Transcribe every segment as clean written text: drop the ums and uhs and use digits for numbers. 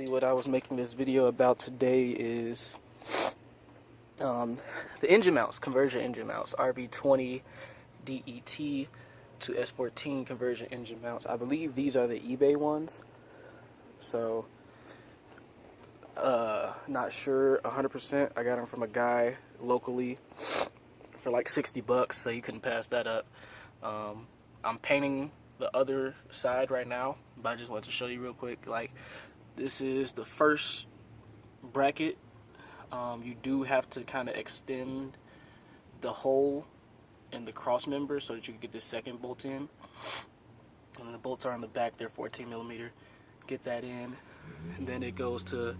what I was making this video about today is the engine mounts, conversion engine mounts, Rb20det to s14 conversion engine mounts. I believe these are the eBay ones, so not sure 100%. I got them from a guy locally for like 60 bucks, so you couldn't pass that up. I'm painting the other side right now, but I just wanted to show you real quick. Like, this is the first bracket. You do have to kind of extend the hole in the cross member so that you can get the second bolt in. And the bolts are on the back, they're 14 millimeter. Get that in, and then it goes to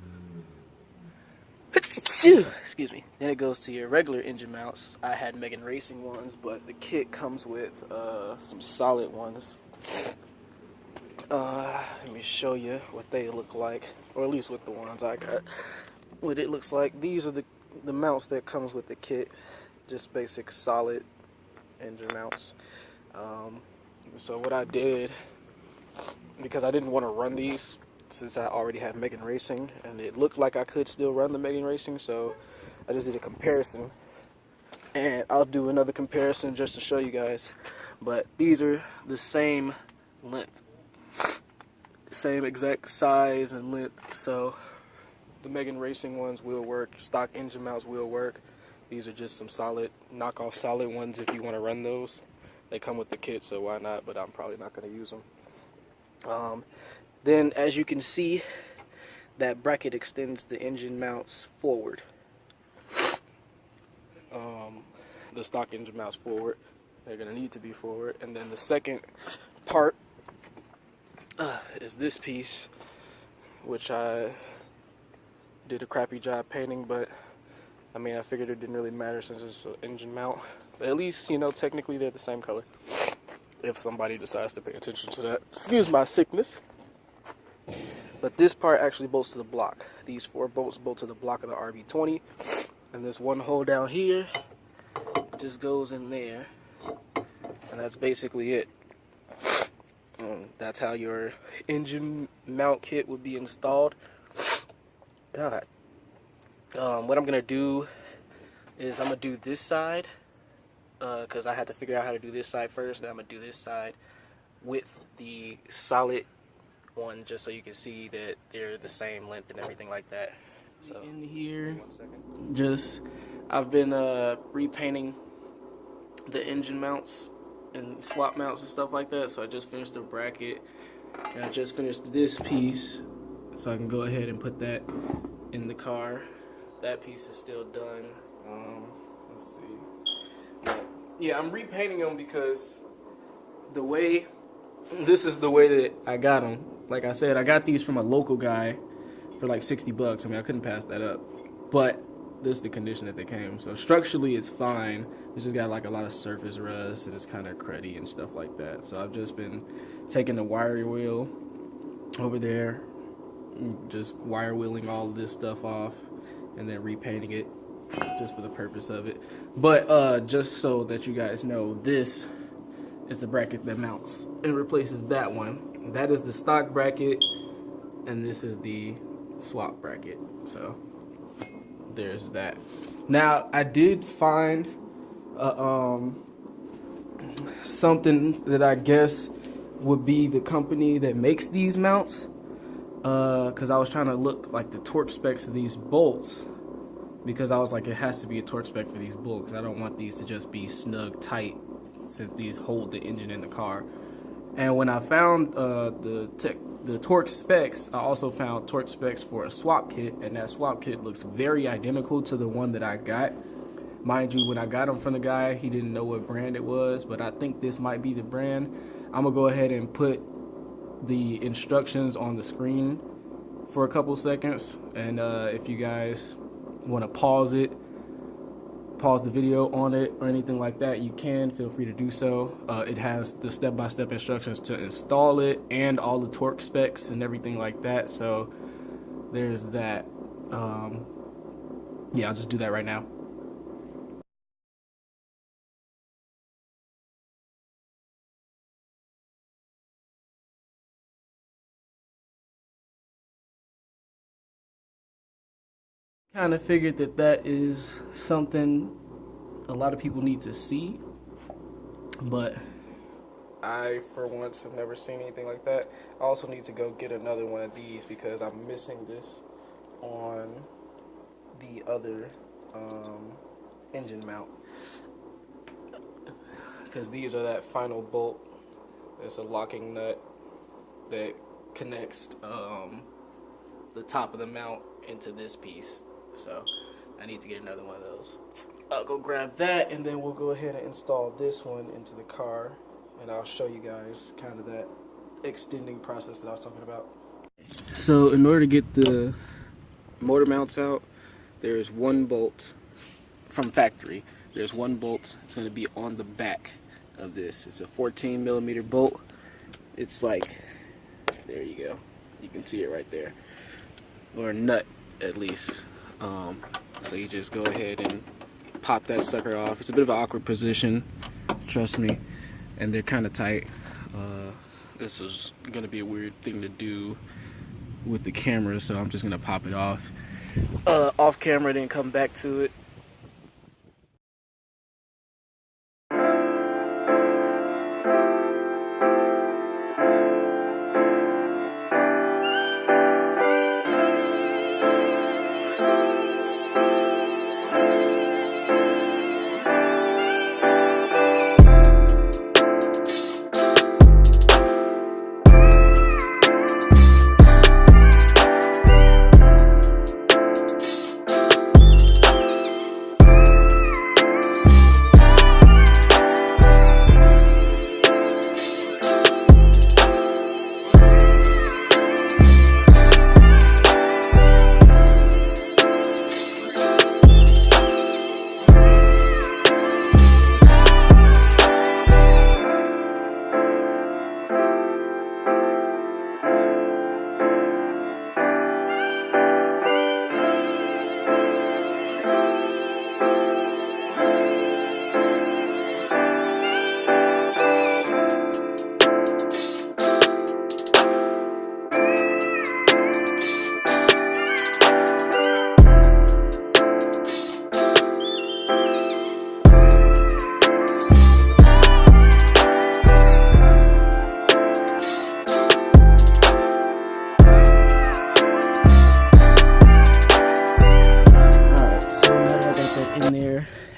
excuse me. Then it goes to your regular engine mounts. I had Megan Racing ones, but the kit comes with some solid ones. Let me show you what they look like, or at least what the ones I got. What it looks like. These are the mounts that comes with the kit. Just basic solid engine mounts. So what I did, because I didn't want to run these since I already have Megan Racing, and it looked like I could still run the Megan Racing, so I just did a comparison. And I'll do another comparison just to show you guys. But these are the same length, same exact size and length. So the Megan Racing ones will work. Stock engine mounts will work. These are just some solid knockoff solid ones if you want to run those. They come with the kit, so why not? But I'm probably not going to use them. Then, as you can see, that bracket extends the engine mounts forward. The stock engine mounts forward. They're going to need to be forward. And then the second part is this piece, which I did a crappy job painting, but I mean, I figured it didn't really matter since it's an engine mount. But at least, you know, technically they're the same color, if somebody decides to pay attention to that. Excuse my sickness. But this part actually bolts to the block. These 4 bolts bolt to the block of the Rb20. And this one hole down here just goes in there. And that's basically it. That's how your engine mount kit would be installed. God. What I'm going to do is I'm going to do this side. Because I had to figure out how to do this side first. Then I'm going to do this side with the solid one, just so you can see that they're the same length and everything like that. So in here, just I've been repainting the engine mounts and swap mounts and stuff like that. So I just finished the bracket, and I just finished this piece, so I can go ahead and put that in the car. That piece is still done. Let's see. But yeah, I'm repainting them because this is the way that I got them. Like I said, I got these from a local guy for like 60 bucks. I mean, I couldn't pass that up. But this is the condition that they came. So structurally, it's fine. It's just got like a lot of surface rust, and it's kind of cruddy and stuff like that. So I've just been taking the wire wheel over there, just wire wheeling all of this stuff off, and then repainting it just for the purpose of it. But just so that you guys know, this is the bracket that mounts and replaces that one. That is the stock bracket, and this is the swap bracket. So there's that. Now I did find something that I guess would be the company that makes these mounts, because I was trying to look like the torque specs of these bolts, because I was like, it has to be a torque spec for these bolts. I don't want these to just be snug tight, since these hold the engine in the car. And when I found the torque specs, I also found torque specs for a swap kit, and that swap kit looks very identical to the one that I got. Mind you, when I got them from the guy, he didn't know what brand it was, but I think this might be the brand. I'm gonna go ahead and put the instructions on the screen for a couple seconds, and if you guys want to pause the video on it or anything like that, you can feel free to do so. It has the step-by-step instructions to install it and all the torque specs and everything like that. So there's that. Yeah, I'll just do that right now. Kind of figured that that is something a lot of people need to see, but I, for once, have never seen anything like that. I also need to go get another one of these because I'm missing this on the other engine mount. Because these are that final bolt. It's a locking nut that connects the top of the mount into this piece. So I need to get another one of those. I'll go grab that, and then we'll go ahead and install this one into the car, and I'll show you guys kind of that extending process that I was talking about. So in order to get the motor mounts out, there's one bolt from factory. There's one bolt. It's going to be on the back of this. It's a 14mm bolt. It's like, there you go. You can see it right there, or a nut at least. So you just go ahead and pop that sucker off. It's a bit of an awkward position, trust me, and they're kind of tight. This is gonna be a weird thing to do with the camera, so I'm just gonna pop it off camera, then come back to it.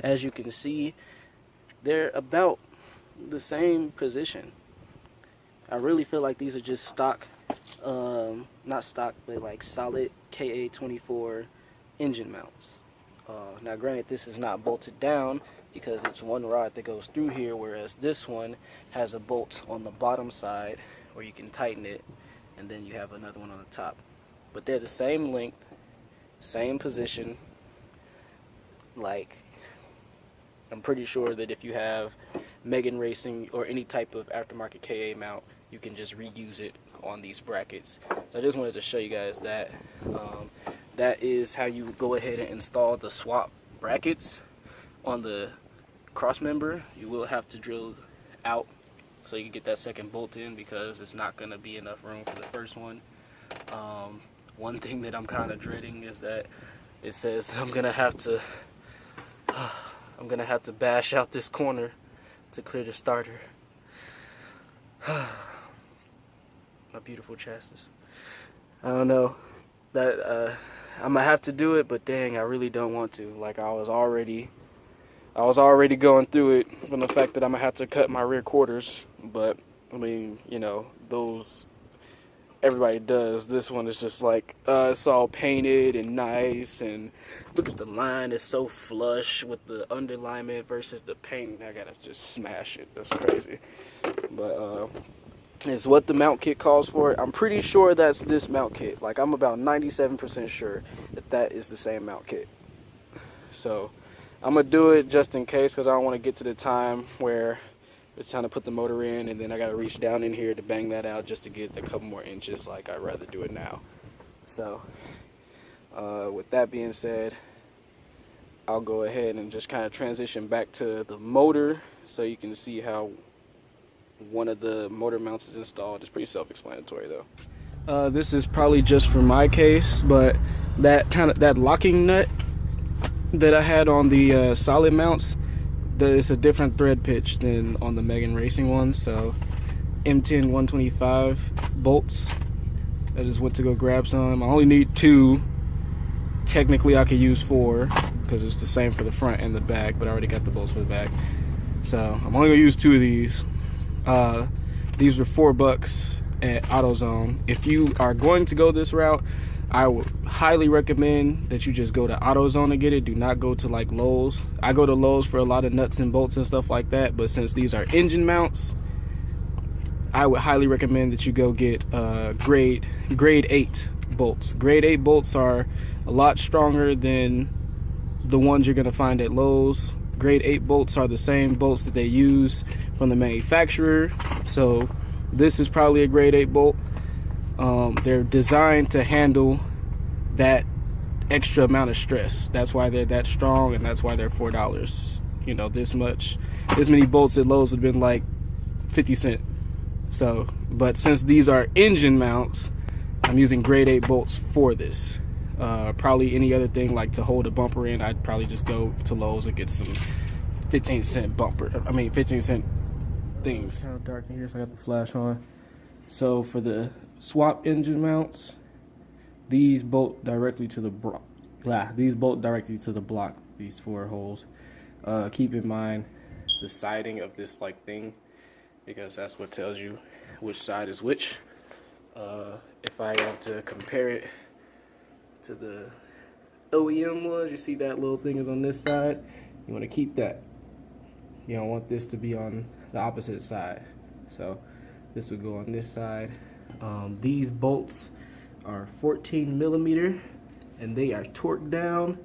As you can see, they're about the same position. I really feel like these are just stock, not stock, but like solid KA24 engine mounts. Now granted, this is not bolted down because it's one rod that goes through here, whereas this one has a bolt on the bottom side where you can tighten it, and then you have another one on the top. But they're the same length, same position. Like, I'm pretty sure that if you have Megan Racing or any type of aftermarket KA mount, you can just reuse it on these brackets. So I just wanted to show you guys that. That is how you go ahead and install the swap brackets on the crossmember. You will have to drill out so you can get that second bolt in, because it's not going to be enough room for the first one. One thing that I'm kind of dreading is that it says that I'm going to have to bash out this corner to clear the starter. My beautiful chassis. I don't know. That I'm gonna have to do it, but dang, I really don't want to. Like, I was already going through it from the fact that I'm gonna have to cut my rear quarters. But I mean, you know, those everybody does. This one is just like it's all painted and nice, and look at the line, it's so flush with the underlayment versus the paint. I gotta just smash it. That's crazy. But it's what the mount kit calls for. I'm pretty sure that's this mount kit. Like, I'm about 97% sure that that is the same mount kit. So I'm gonna do it just in case, because I don't want to get to the time where it's time to put the motor in and then I gotta reach down in here to bang that out just to get a couple more inches. Like, I'd rather do it now. So with that being said, I'll go ahead and just kind of transition back to the motor so you can see how one of the motor mounts is installed. It's pretty self-explanatory though. This is probably just for my case, but that locking nut that I had on the solid mounts, it's a different thread pitch than on the Megan Racing one. So M10 125 bolts. I just went to go grab some. I only need 2. Technically I could use 4 because it's the same for the front and the back, but I already got the bolts for the back. So I'm only gonna use 2 of these. These were $4 at AutoZone. If you are going to go this route, I would highly recommend that you just go to AutoZone to get it. Do not go to like Lowe's. I go to Lowe's for a lot of nuts and bolts and stuff like that, but since these are engine mounts, I would highly recommend that you go get grade 8 bolts. Grade 8 bolts are a lot stronger than the ones you're gonna find at Lowe's. Grade 8 bolts are the same bolts that they use from the manufacturer. So this is probably a grade 8 bolt. They're designed to handle that extra amount of stress. That's why they're that strong, and that's why they're $4. You know, this many bolts at Lowe's have been like 50 cents. So, but since these are engine mounts, I'm using grade 8 bolts for this. Probably any other thing like to hold a bumper in, I'd probably just go to Lowe's and get some 15-cent bumper. I mean 15-cent things. It's kind of dark in here, so I got the flash on. So for the swap engine mounts, these bolt directly to the block. These bolt directly to the block. These 4 holes. Keep in mind the siding of this like thing, because that's what tells you which side is which. If I want to compare it to the OEM ones, you see that little thing is on this side. You want to keep that. You don't want this to be on the opposite side. So this would go on this side. These bolts are 14 millimeter and they are torqued down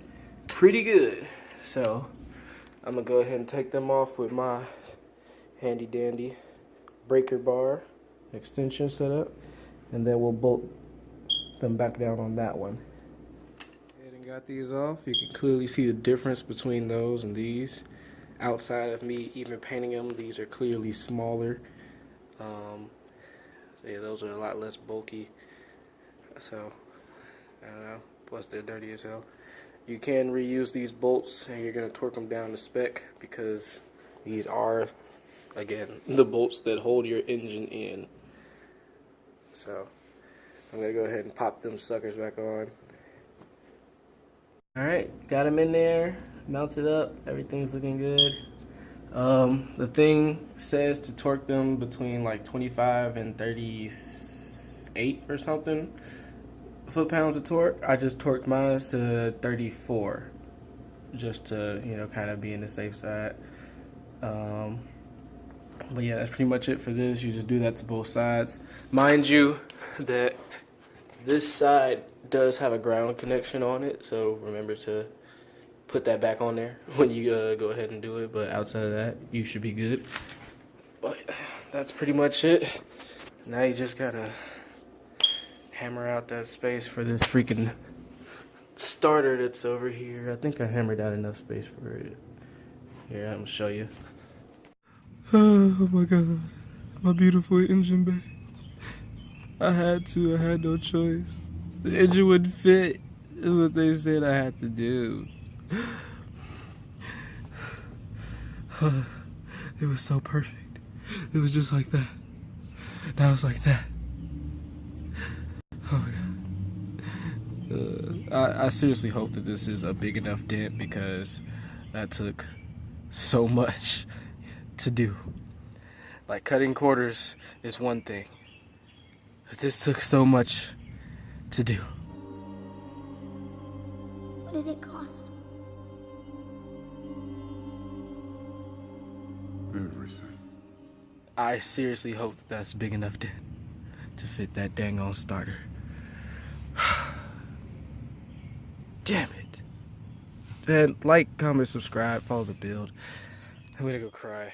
pretty good. So I'm gonna go ahead and take them off with my handy dandy breaker bar extension setup, and then we'll bolt them back down on that one. And got these off. You can clearly see the difference between those and these. Outside of me even painting them, these are clearly smaller. Yeah, those are a lot less bulky. So I don't know. Plus they're dirty as hell. You can reuse these bolts, and you're gonna torque them down to spec because these are, again, the bolts that hold your engine in. So I'm gonna go ahead and pop them suckers back on. Alright, got them in there, mounted up, everything's looking good. The thing says to torque them between like 25 and 38 or something foot-pounds of torque. I just torqued mine to 34 just to, you know, kind of be in the safe side. But yeah, that's pretty much it for this. You just do that to both sides. Mind you that this side does have a ground connection on it, so remember to put that back on there when you go ahead and do it. But outside of that, you should be good. But that's pretty much it. Now you just gotta hammer out that space for this freaking starter that's over here. I think I hammered out enough space for it. Here, I'm gonna show you. Oh my god, my beautiful engine bay. I had no choice. The engine would fit, is what they said I had to do. It was so perfect. It was just like that. Now it's like that. Oh my god. I seriously hope that this is a big enough dent, because that took so much to do. Like, cutting quarters is one thing, but this took so much to do. What did it cost? Everything. I seriously hope that that's a big enough dent to fit that dang on starter. Damn it. Man, like, comment, subscribe, follow the build. I'm gonna go cry.